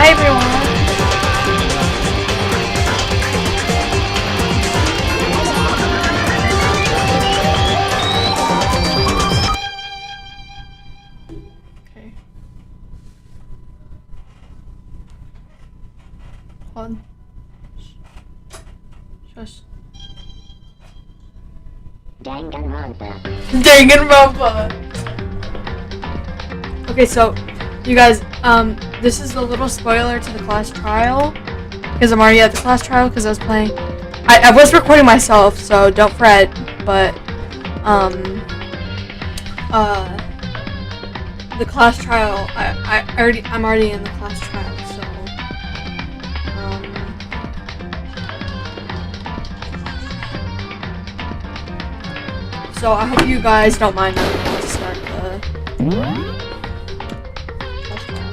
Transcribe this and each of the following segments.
Hi everyone. Okay. Hold on. Shush. Danganronpa. Okay, so you guys, this is a little spoiler to the class trial because I'm already at the class trial because I was playing. I was recording myself, so don't fret. But the class trial, I'm already in the class trial, so so I hope you guys don't mind that I'm going to start the class trial.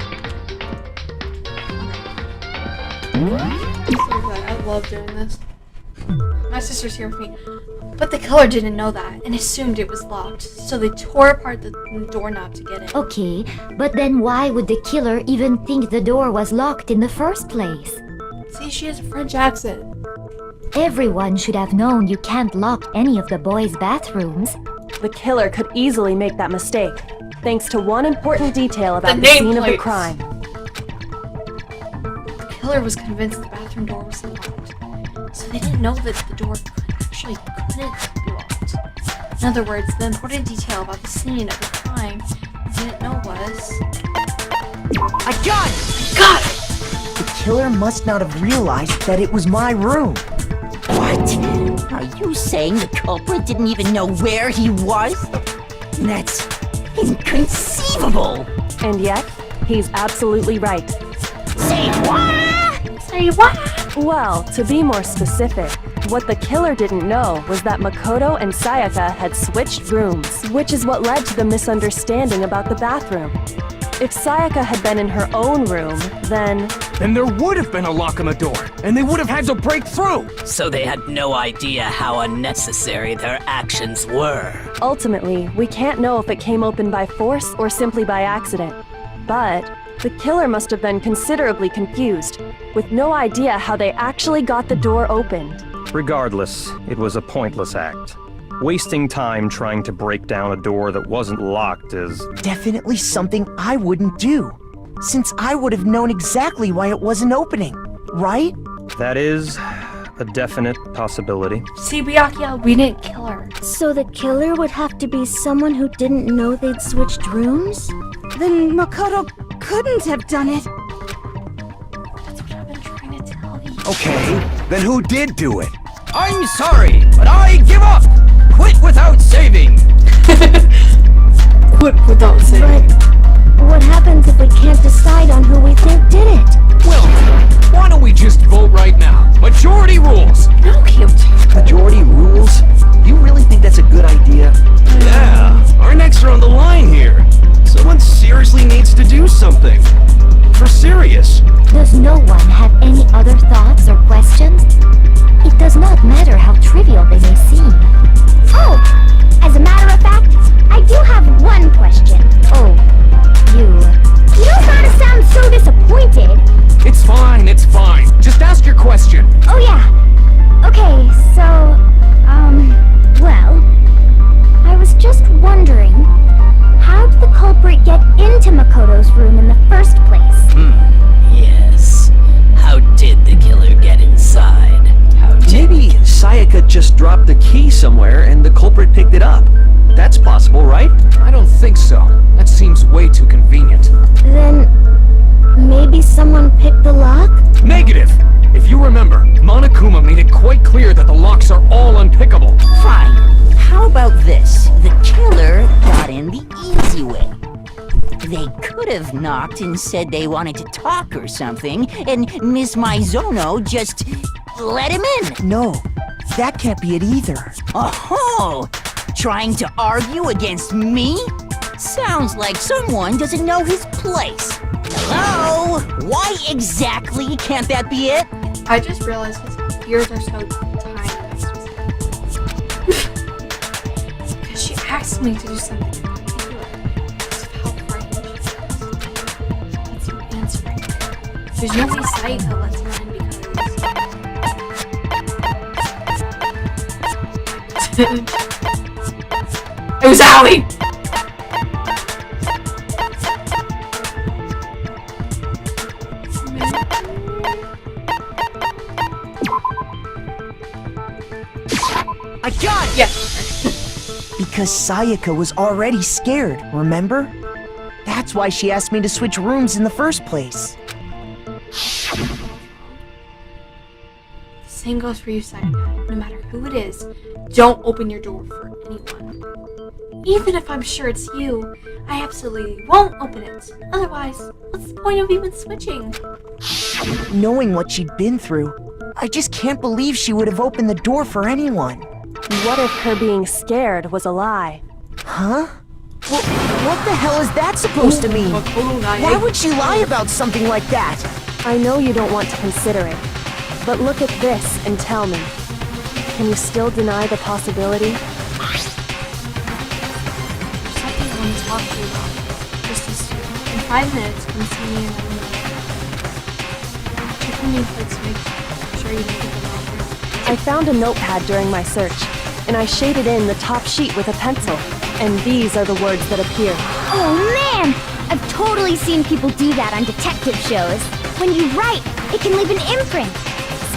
I'm so glad. I love doing this. My sister's here with me. But the killer didn't know that and assumed it was locked, so they tore apart the doorknob to get in. Okay, but then why would the killer even think the door was locked in the first place? See, she has a French accent. Everyone should have known you can't lock any of the boys' bathrooms. The killer could easily make that mistake, thanks to one important detail about The the scene of the nameplates. crime. The killer was convinced the bathroom door was locked, so they didn't know that the door actually couldn't be locked. In other words, the important detail about the scene of the crime they didn't know was... I got it! Got it! The killer must not have realized that it was my room. What? Are you saying the culprit didn't even know where he was? That's inconceivable! And yet, he's absolutely right. Say what? Say what? Well, to be more specific, what the killer didn't know was that Makoto and Sayaka had switched rooms, which is what led to the misunderstanding about the bathroom. If Sayaka had been in her own room, then there would have been a lock on the door, and they would have had to break through. So they had no idea how unnecessary their actions were. ultimately, we can't know if it came open by force or simply by accident. But the killer must have been considerably confused, with no idea how they actually got the door opened. Regardless, it was a pointless act. Wasting time trying to break down a door that wasn't locked is... Definitely something I wouldn't do, since I would have known exactly why it wasn't opening, right? That is a definite possibility. See, Byakuya, we didn't kill her. So the killer would have to be someone who didn't know they'd switched rooms? Then Makoto couldn't have done it. That's what I've been trying to tell you. Okay, then who did do it? I'm sorry, but I give up! Quit without saving! Quit without saying. But what happens if we can't decide on who we think did it? Well, why don't we just vote right now? Majority rules! No, Kyoto. Majority rules? You really think that's a good idea? Yeah, our necks are on the line here. Someone seriously needs to do something. For serious. Does no one have any other thoughts or questions? It does not matter how trivial they may seem. Oh, as a matter of fact, I do have one question. Oh, you don't gotta sound so disappointed. It's fine, it's fine. Just ask your question. Oh yeah. Okay, so, well, I was just wondering, how did the culprit get into Makoto's room in the first place? Yes. How did the killer get inside? How did... Maybe Sayaka just dropped the key somewhere and the culprit picked it up. That's possible, right? I don't think so. That seems way too convenient. Then maybe someone picked the lock? Negative! If you remember, Monokuma made it quite clear that the locks are all unpickable. Fine. How about this? The killer got in the easy way. They could have knocked and said they wanted to talk or something, and Miss Maizono just let him in. No, that can't be it either. Oh, trying to argue against me? Sounds like someone doesn't know his place. Hello? Why exactly can't that be it? I just realized his ears are so tiny. Because she asked me to do something particular. Because of how frightened she was. That's your answer. There's no way Sayaka lets her in because... It was Allie! I got it! Yeah. Because Sayaka was already scared, remember? That's why she asked me to switch rooms in the first place. The same goes for you, Sayaka. No matter who it is, don't open your door for anyone. Even if I'm sure it's you, I absolutely won't open it. Otherwise, what's the point of even switching? Knowing what she'd been through, I just can't believe she would have opened the door for anyone. What if her being scared was a lie? Huh? Well, what the hell is that supposed to mean? Why would she lie about something like that? I know you don't want to consider it, but look at this and tell me. Can you still deny the possibility? There's something I want to talk to you about. Just as soon. In 5 minutes, come see me in my room. Check the nameplates to make sure you don't get them wrong. I found a notepad during my search, and I shaded in the top sheet with a pencil. And these are the words that appear. Oh man! I've totally seen people do that on detective shows. When you write, it can leave an imprint.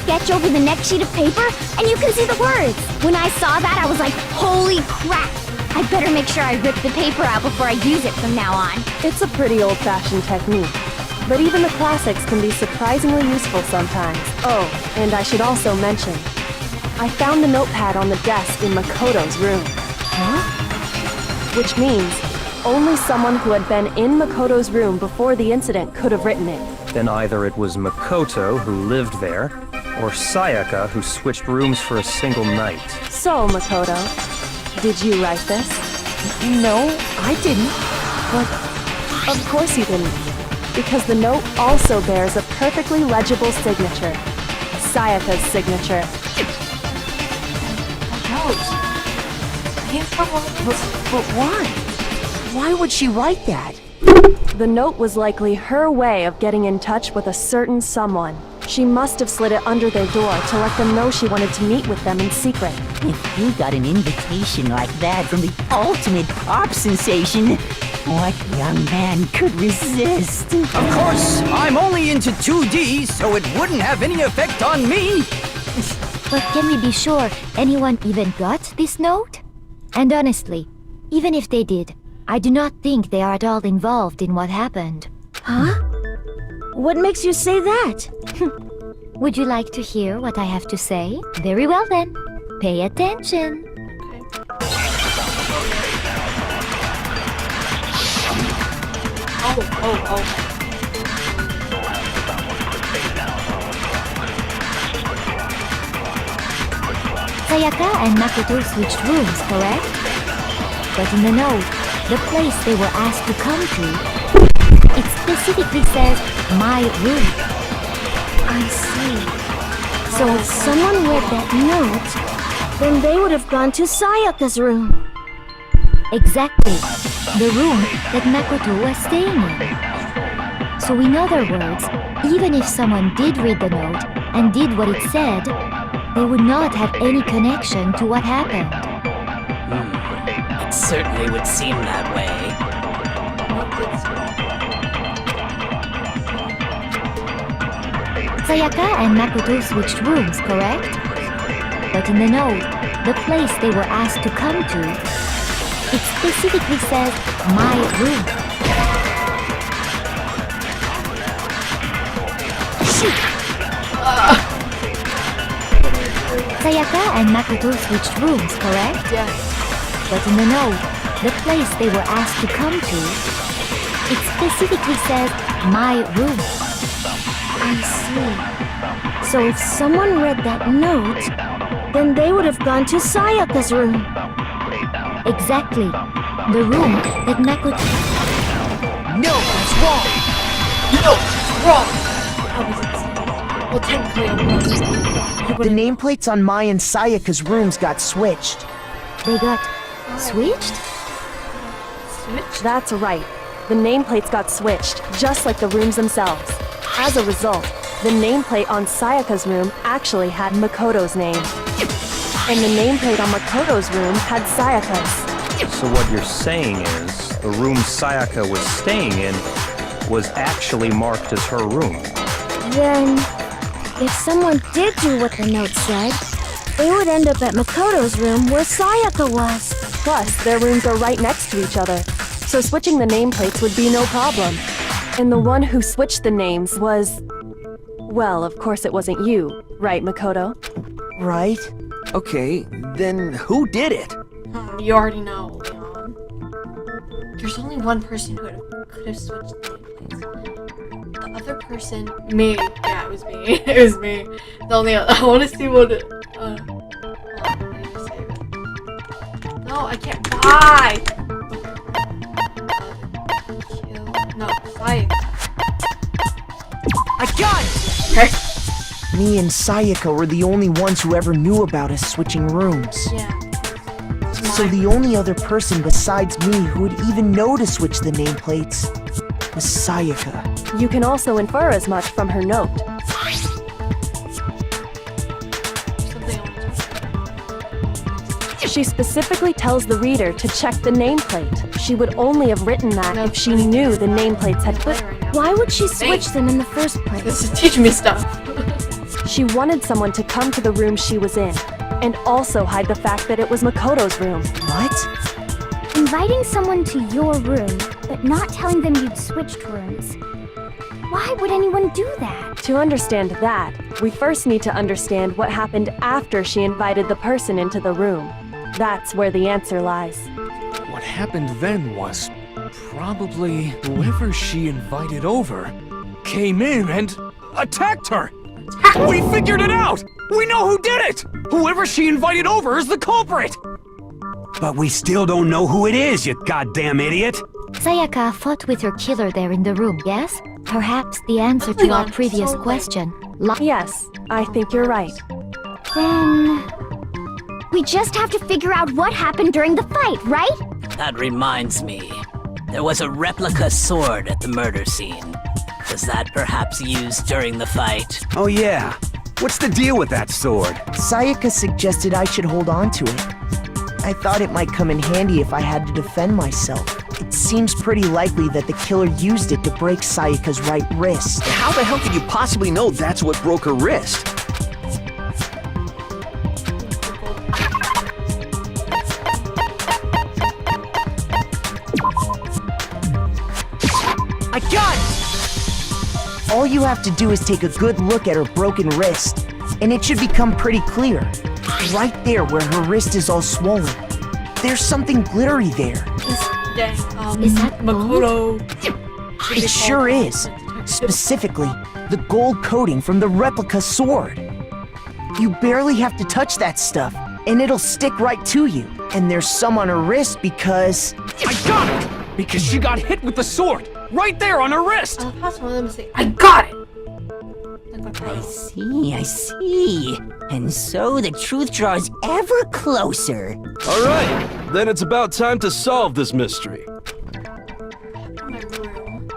Sketch over the next sheet of paper, and you can see the words. When I saw that, I was like, holy crap! I better make sure I rip the paper out before I use it from now on. It's a pretty old-fashioned technique, but even the classics can be surprisingly useful sometimes. Oh, and I should also mention, I found the notepad on the desk in Makoto's room. Huh? Which means only someone who had been in Makoto's room before the incident could have written it. Then either it was Makoto who lived there, or Sayaka who switched rooms for a single night. So, Makoto, did you write this? No, I didn't. But of course you didn't, because the note also bears a perfectly legible signature. Sayaka's signature. But why? Why would she write that? The note was likely her way of getting in touch with a certain someone. She must have slid it under their door to let them know she wanted to meet with them in secret. If you got an invitation like that from the ultimate pop sensation, what young man could resist? Of course, I'm only into 2D, so it wouldn't have any effect on me. But can we be sure anyone even got this note? And honestly, even if they did, I do not think they are at all involved in what happened. Huh? What makes you say that? Would you like to hear what I have to say? Very well then. Pay attention. Oh. Sayaka and Makoto switched rooms, correct? But in the note, the place they were asked to come to, it specifically says, my room. I see. So if someone read that note, then they would have gone to Sayaka's room. Exactly. The room that Makoto was staying in. So in other words, even if someone did read the note and did what it said, they would not have any connection to what happened. It certainly would seem that way. Sayaka and Makoto switched rooms, correct? But in the note, the place they were asked to come to, it specifically says, my room. Sayaka and Makoto switched rooms, correct? Yes. But in the note, the place they were asked to come to, it specifically says, my room. I see. So if someone read that note, then they would have gone to Sayaka's room. Exactly. The room that Makoto... No, that's wrong! No, wrong. Well, technically, I'm wrong. The nameplates on Mai and Sayaka's rooms got switched. They got switched? Switch? That's right. The nameplates got switched, just like the rooms themselves. As a result, the nameplate on Sayaka's room actually had Makoto's name. And the nameplate on Makoto's room had Sayaka's. So what you're saying is, the room Sayaka was staying in was actually marked as her room. Then, if someone did do what the note said, they would end up at Makoto's room where Sayaka was. Plus, their rooms are right next to each other, so switching the nameplates would be no problem. And the one who switched the names was... Well, of course it wasn't you, right, Makoto? Right? Okay, then who did it? You already know, Leon. There's only one person who could have switched the nameplates. The other person, me. Yeah, it was me. It was me. The only other, I want to see what it, hold on, I need to save it. No, I can't. Why? No, Sayaka. I got it! Okay. Me and Sayaka were the only ones who ever knew about us switching rooms. Yeah. So the only other person besides me who would even know to switch the nameplates was Sayaka. You can also infer as much from her note. She specifically tells the reader to check the nameplate. She would only have written that if she knew the nameplates had put... Why would she switch them in the first place? This is teaching me stuff. She wanted someone to come to the room she was in, and also hide the fact that it was Makoto's room. What? Inviting someone to your room, but not telling them you'd switched rooms. Why would anyone do that? To understand that, we first need to understand what happened after she invited the person into the room. That's where the answer lies. What happened then was probably whoever she invited over came in and attacked her. We figured it out! We know who did it! Whoever she invited over is the culprit! But we still don't know who it is, you goddamn idiot! Sayaka fought with her killer there in the room, yes? Perhaps the answer to our previous question. Yes, I think you're right. Then... we just have to figure out what happened during the fight, right? That reminds me. There was a replica sword at the murder scene. Was that perhaps used during the fight? Oh yeah. What's the deal with that sword? Sayaka suggested I should hold on to it. I thought it might come in handy if I had to defend myself. It seems pretty likely that the killer used it to break Sayaka's right wrist. How the hell could you possibly know that's what broke her wrist? I got it! All you have to do is take a good look at her broken wrist, and it should become pretty clear. Right there where her wrist is all swollen. There's something glittery there. Is that Makoto? It sure is. Specifically, the gold coating from the replica sword. You barely have to touch that stuff, and it'll stick right to you. And there's some on her wrist because... I got it! Because she got hit with the sword! Right there on her wrist! I'll pass one of them and say, I got it! I see. And so the truth draws ever closer. Alright, then it's about time to solve this mystery. My room.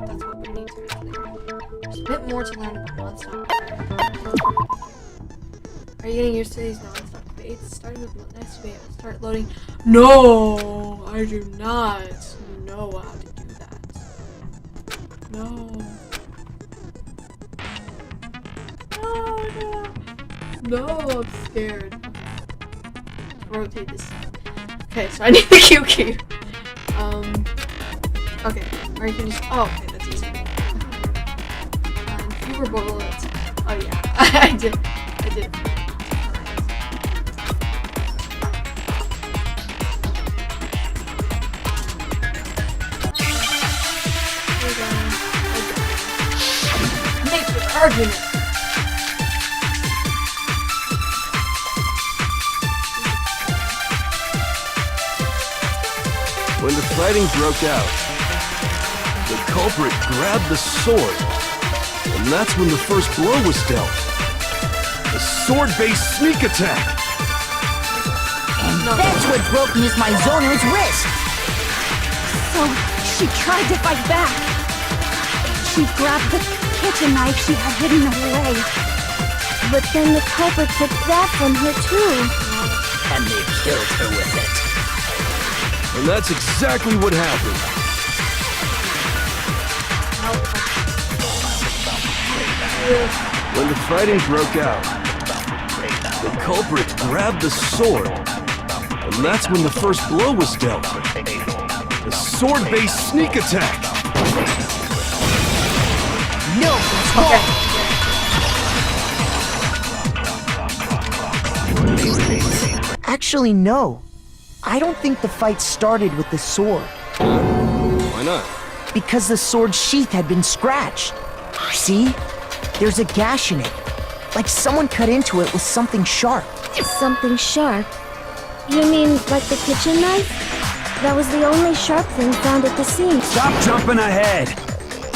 That's what we need to be clear. There's a bit more to learn about non-stop. Are you getting used to these non-stop debates? Starting with next debate, I'll start loading. No! I do not know how to do that. No. No, I'm scared. Rotate this. Okay, so I need the Q key. Okay, or you can just. Oh, okay, that's easy. Fewer bullets. Oh yeah, I did. Make your argument. When the fighting broke out, the culprit grabbed the sword, and that's when the first blow was dealt. A sword-based sneak attack. And that's what broke Miss Mizono's wrist. So, she tried to fight back. She she grabbed the kitchen knife she had hidden away. But then the culprit took that from her too. And they killed her with it. And that's exactly what happened. When the fighting broke out, the culprit grabbed the sword. And that's when the first blow was dealt. The sword-based sneak attack. No, it's wrong. Actually, no. I don't think the fight started with the sword. Why not? Because the sword's sheath had been scratched. See? There's a gash in it. Like someone cut into it with something sharp. Something sharp? You mean like the kitchen knife? That was the only sharp thing found at the scene. Stop jumping ahead.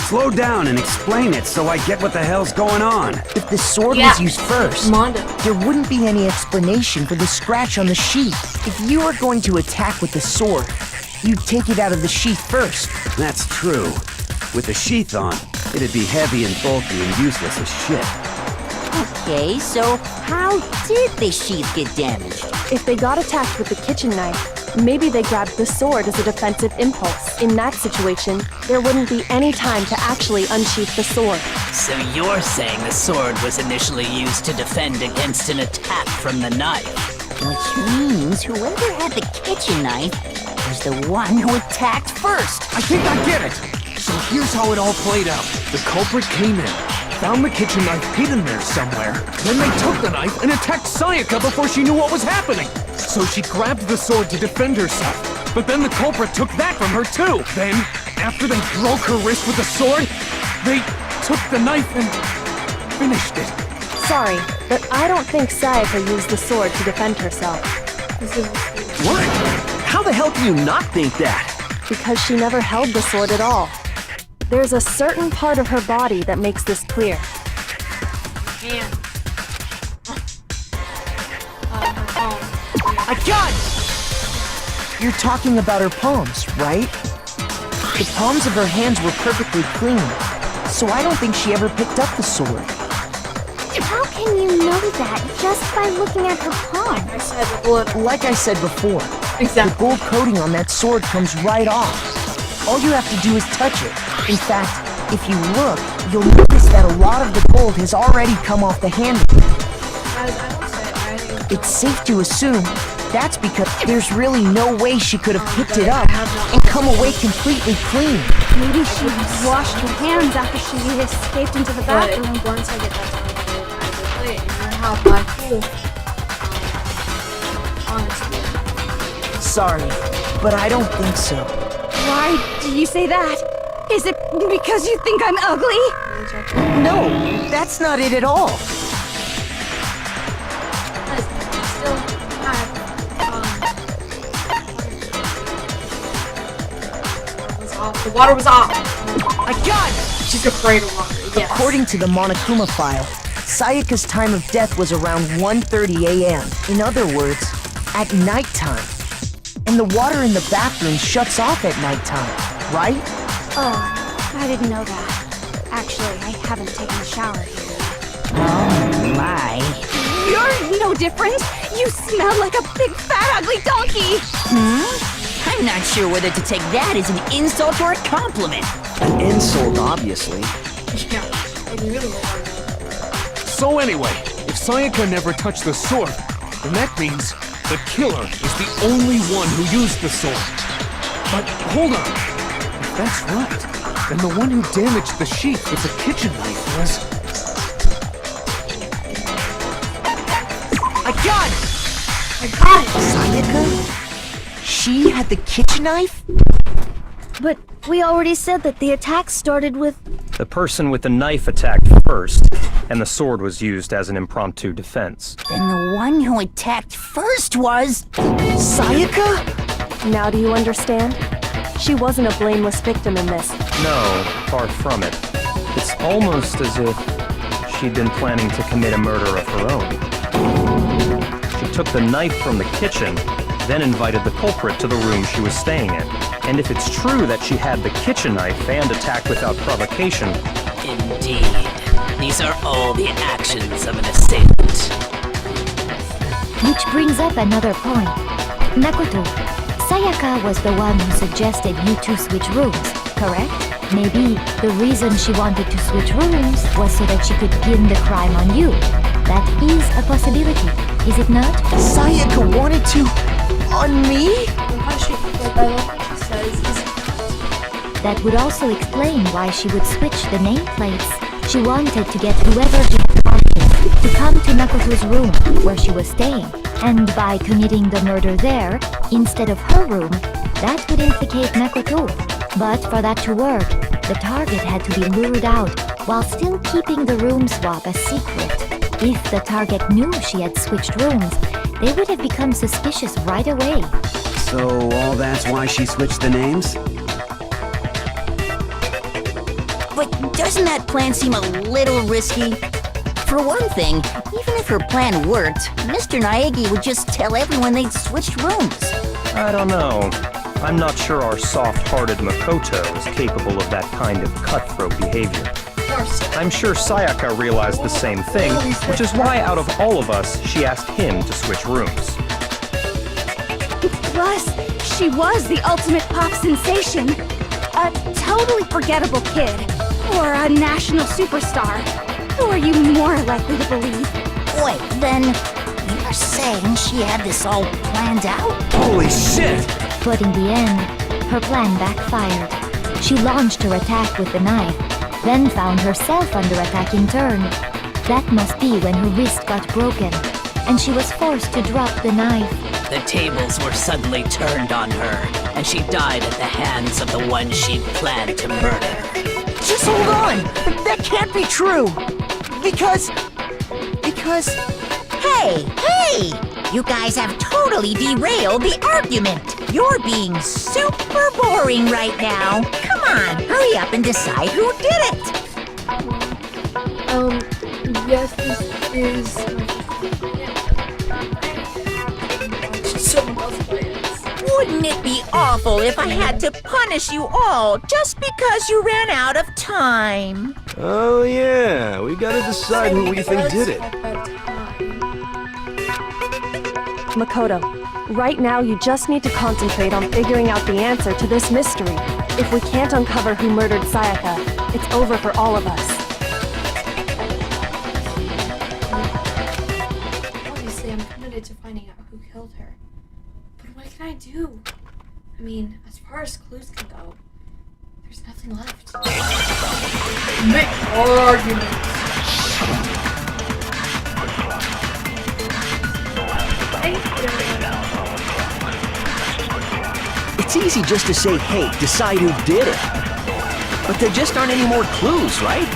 Slow down and explain it so I get what the hell's going on. If the sword was used first, Mondo. there wouldn't be any explanation for the scratch on the sheath. If you were going to attack with the sword, you'd take it out of the sheath first. That's true. With the sheath on, it'd be heavy and bulky and useless as shit. Okay, so how did the sheath get damaged? If they got attacked with the kitchen knife, maybe they grabbed the sword as a defensive impulse. In that situation, there wouldn't be any time to actually unsheath the sword. So you're saying the sword was initially used to defend against an attack from the knife? Which means whoever had the kitchen knife was the one who attacked first. I think I get it. So here's how it all played out. The culprit came in, found the kitchen knife hidden there somewhere. Then they took the knife and attacked Sayaka before she knew what was happening. So she grabbed the sword to defend herself. But then the culprit took that from her too. Then, after they broke her wrist with the sword, they took the knife and finished it. Sorry, but I don't think Sayaka used the sword to defend herself. What? How the hell do you not think that? Because she never held the sword at all. There's a certain part of her body that makes this clear. Man. I got it! You're talking about her palms, right? The palms of her hands were perfectly clean, so I don't think she ever picked up the sword. How can you know that just by looking at her palm? I said the bullet. Like I said before, Exactly. the gold coating on that sword comes right off. All you have to do is touch it. In fact, if you look, you'll notice that a lot of the gold has already come off the handle. It's safe to assume that's because there's really no way she could have picked it up and come away completely clean. Maybe she washed her hands after she escaped into the But bathroom. once I get that time, I will play it and learn how my cool. Honestly. Sorry, but I don't think so. Why do you say that? Is it because you think I'm ugly? No, that's not it at all. Still have, the water was off. I got it! She's afraid of water, yes. According to the Monokuma file, Sayaka's time of death was around 1:30 a.m. In other words, at nighttime. And the water in the bathroom shuts off at nighttime, right? Oh, I didn't know that. Actually, I haven't taken a shower here yet. Oh my. You're no different. You smell like a big fat ugly donkey. I'm not sure whether to take that as an insult or a compliment. An insult, obviously. Yeah, it really was. So anyway, if Sayaka never touched the sword, then that means the killer is the only one who used the sword. But hold on. If that's right, then the one who damaged the sheath with the kitchen knife was... I got it! I got it! Sayaka? She had the kitchen knife? But we already said that the attack started with... The person with the knife attacked first, and the sword was used as an impromptu defense. Then the one who attacked first was... Sayaka? Now do you understand? She wasn't a blameless victim in this. No, far from it. It's almost as if she'd been planning to commit a murder of her own. She took the knife from the kitchen, then invited the culprit to the room she was staying in. And if it's true that she had the kitchen knife and attacked without provocation, Indeed. These are all the actions of an assailant. Which brings up another point. Makoto, Sayaka was the one who suggested you two switch rooms, correct? Maybe the reason she wanted to switch rooms was so that she could pin the crime on you. That is a possibility, is it not? Sayaka wanted to... on me? I love what she says, is it not? That would also explain why she would switch the nameplates. She wanted to get whoever she wanted to come to Makoto's room, where she was staying. And by committing the murder there, instead of her room, that would implicate Makoto. But for that to work, the target had to be lured out, while still keeping the room swap a secret. If the target knew she had switched rooms, they would have become suspicious right away. So all that's why she switched the names? But doesn't that plan seem a little risky? For one thing, even if her plan worked, Mr. Naegi would just tell everyone they'd switched rooms. I don't know. I'm not sure our soft-hearted Makoto is capable of that kind of cutthroat behavior. I'm sure Sayaka realized the same thing, which is why out of all of us, she asked him to switch rooms. Plus, she was the ultimate pop sensation. A totally forgettable kid. Or a national superstar. Who are you more likely to believe? Wait, then you're saying she had this all planned out? Holy shit! But in the end, her plan backfired. She launched her attack with the knife, then found herself under attack in turn. That must be when her wrist got broken, and she was forced to drop the knife. The tables were suddenly turned on her, and she died at the hands of the one she'd planned to murder. Just hold on! That can't be true! Because... Hey! You guys have totally derailed the argument. You're being super boring right now. Come on, hurry up and decide who did it. Yes, this is... someone else plays. Wouldn't it be awful if I had to punish you all just because you ran out of time? Oh yeah, we gotta decide who we think did it. Makoto, right now you just need to concentrate on figuring out the answer to this mystery. If we can't uncover who murdered Sayaka, it's over for all of us. Obviously, I'm committed to finding out who killed her. But what can I do? I mean, as far as clues can go, there's nothing left. Make more arguments. It's easy just to say, hey, decide who did it. But there just aren't any more clues, right?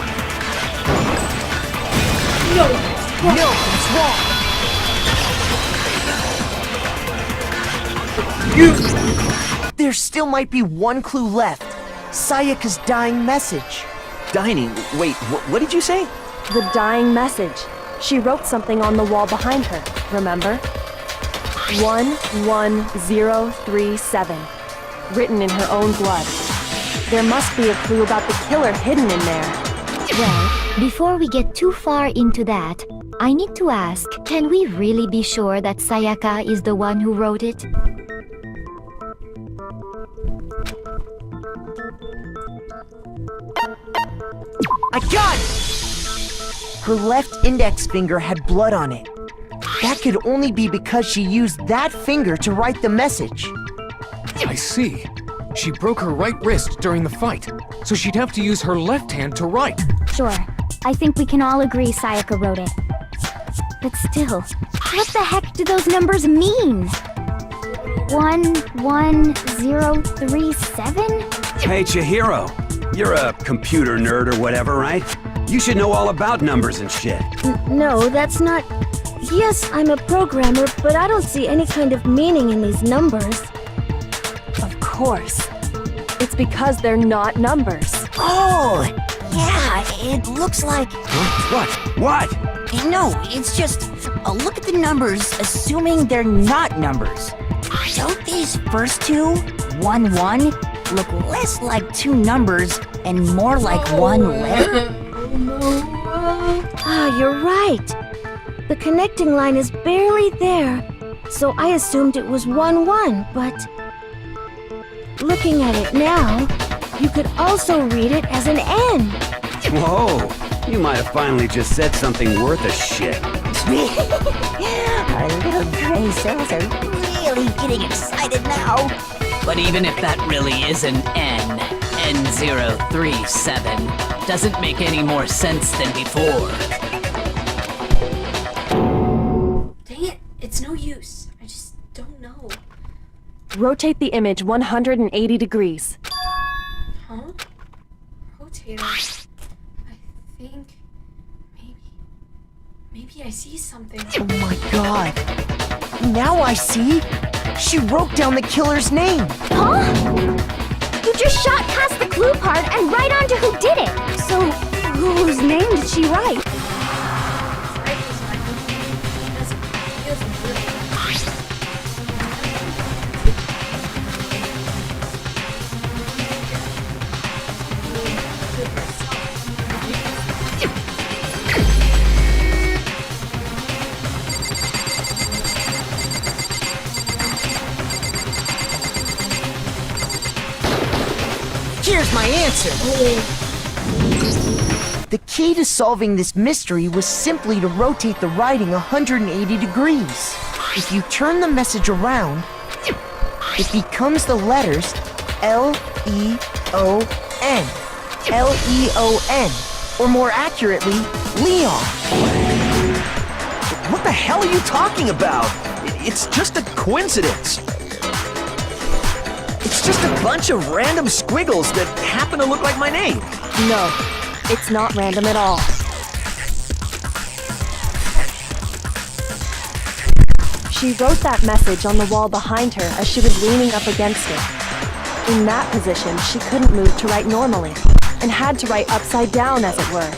No, that's wrong. There still might be one clue left. Sayaka's dying message. Dying? Wait, what did you say? The dying message. She wrote something on the wall behind her, remember? 11037. Written in her own blood. There must be a clue about the killer hidden in there. Well, before we get too far into that, I need to ask, can we really be sure that Sayaka is the one who wrote it? I got it! Her left index finger had blood on it. That could only be because she used that finger to write the message. I see. She broke her right wrist during the fight, so she'd have to use her left hand to write. Sure. I think we can all agree Sayaka wrote it. But still, what the heck do those numbers mean? 11037? Hey, Chihiro. You're a computer nerd or whatever, right? You should know all about numbers and shit. No, that's not... Yes, I'm a programmer, but I don't see any kind of meaning in these numbers. Of course. It's because they're not numbers. Oh, yeah, it looks like... What? No, it's just a look at the numbers, assuming they're not numbers. Don't these first two 11 look less like two numbers and more like one letter? Ah, you're right. The connecting line is barely there, so I assumed it was 1-1, but looking at it now, you could also read it as an N. Whoa, you might have finally just said something worth a shit. Our little brain cells are really getting excited now. But even if that really is an N037, doesn't make any more sense than before. Dang it, it's no use. I just don't know. Rotate the image 180 degrees. Huh? Rotator. I think... Maybe I see something. Oh my god. Now I see. She wrote down the killer's name. Huh? You just shot past the clue part and right on to who did it. So, whose name did she write? Here's my answer. The key to solving this mystery was simply to rotate the writing 180 degrees. If you turn the message around, it becomes the letters L-E-O-N. L-E-O-N. Or more accurately, Leon. What the hell are you talking about? It's just a coincidence. It's just a bunch of random squiggles that happen to look like my name. No, it's not random at all. She wrote that message on the wall behind her as she was leaning up against it. In that position, she couldn't move to write normally, and had to write upside down, as it were.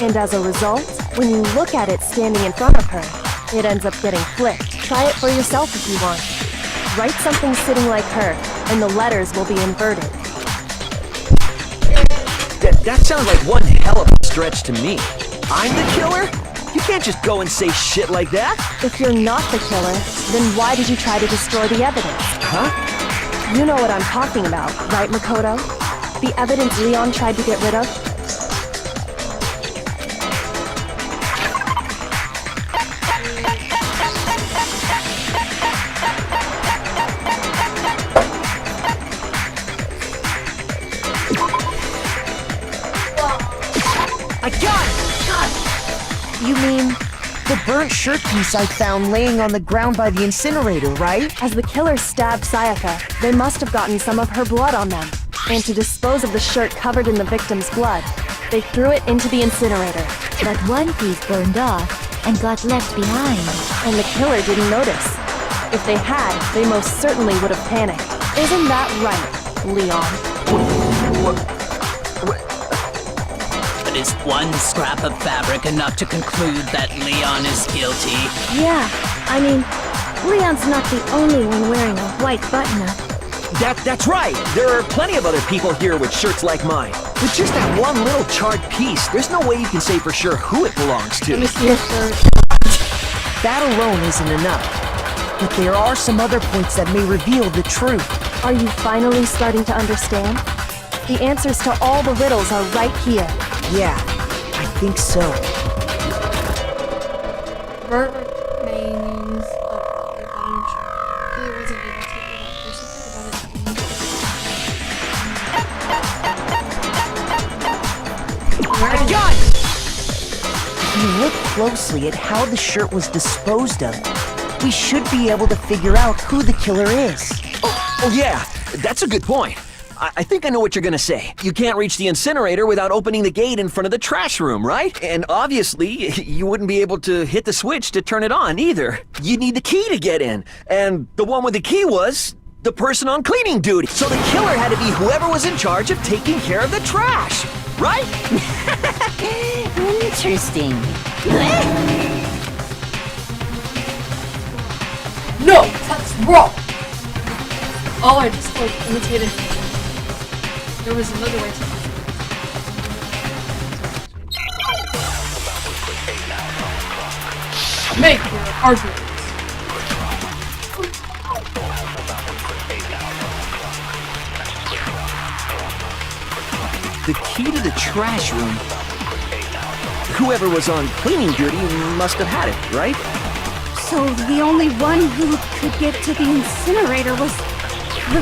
And as a result, when you look at it standing in front of her, it ends up getting flipped. Try it for yourself if you want. Write something sitting like her, and the letters will be inverted. That sounds like one hell of a stretch to me. I'm the killer? You can't just go and say shit like that. If you're not the killer, then why did you try to destroy the evidence? Huh? You know what I'm talking about, right, Makoto? The evidence Leon tried to get rid of? I got it! You mean the burnt shirt piece I found laying on the ground by the incinerator, right? As the killer stabbed Sayaka, they must have gotten some of her blood on them. And to dispose of the shirt covered in the victim's blood, they threw it into the incinerator. But one piece burned off and got left behind. And the killer didn't notice. If they had, they most certainly would have panicked. Isn't that right, Leon? But is one scrap of fabric enough to conclude that Leon is guilty? Yeah, I mean, Leon's not the only one wearing a white button-up. That's right. There are plenty of other people here with shirts like mine. With just that one little charred piece, there's no way you can say for sure who it belongs to. Let me see your shirt. That alone isn't enough. But there are some other points that may reveal the truth. Are you finally starting to understand? The answers to all the riddles are right here. Yeah, I think so. Burger names of the bottom shirt. Really wasn't able to take it up. There's something about it. I got it! If you look closely at how the shirt was disposed of, we should be able to figure out who the killer is. Oh yeah, that's a good point. I think I know what you're gonna say. You can't reach the incinerator without opening the gate in front of the trash room, right? And obviously, you wouldn't be able to hit the switch to turn it on either. You'd need the key to get in. And the one with the key was the person on cleaning duty. So the killer had to be whoever was in charge of taking care of the trash, right? Interesting. No, that's wrong. Oh, I just like imitated. There was another way to. Make your arguments. The key to the trash room. Whoever was on cleaning duty must have had it, right? So the only one who could get to the incinerator was the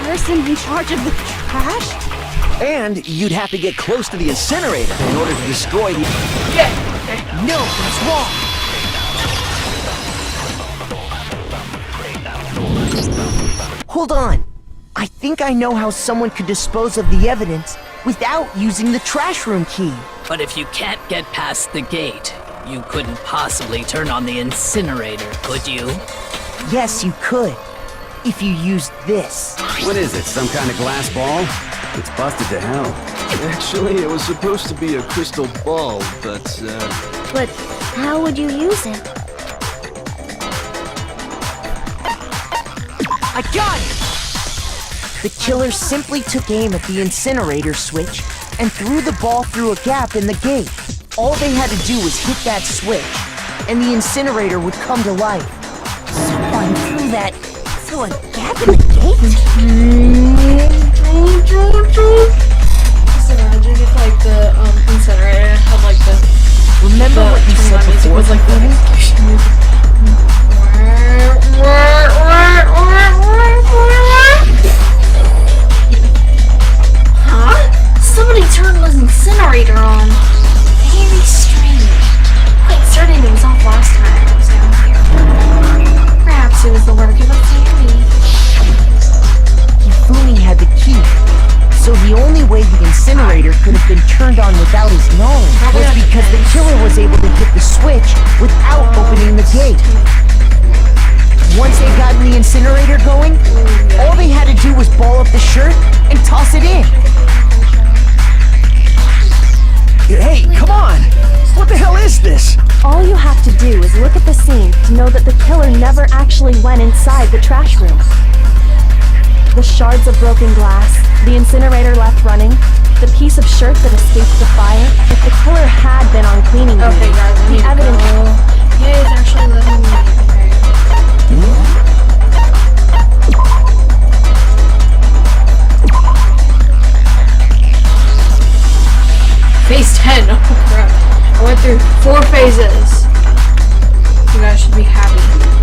person in charge of the trash? And you'd have to get close to the incinerator in order to destroy the... Yeah. No, that's wrong. Hold on. I think I know how someone could dispose of the evidence without using the trash room key. But if you can't get past the gate, you couldn't possibly turn on the incinerator, could you? Yes, you could. If you used this. What is it, some kind of glass ball? It's busted to hell. Actually, it was supposed to be a crystal ball, but, But how would you use it? I got it! The killer simply took aim at the incinerator switch and threw the ball through a gap in the gate. All they had to do was hit that switch, and the incinerator would come to life. Someone threw a gap in the gate? Just imagine if like the incinerator had like the Remember what you said music before? was like the execution music. Huh? Somebody turned the incinerator on. Very strange. Quite certain it was off last time I was down here. Perhaps it was the work of a fairy. Hifumi had the key, so the only way the incinerator could have been turned on without his knowledge was because the killer was able to hit the switch without opening the gate. Once they got the incinerator going, all they had to do was ball up the shirt and toss it in. Hey, come on! What the hell is this? All you have to do is look at the scene to know that the killer never actually went inside the trash room. The shards of broken glass, the incinerator left running, the piece of shirt that escaped the fire. If the killer had been on cleaning duty, Okay, guys, I need the to evidence... go. Yeah, it's actually letting me. Phase 10. Oh crap. I went through 4 phases. You guys should be happy.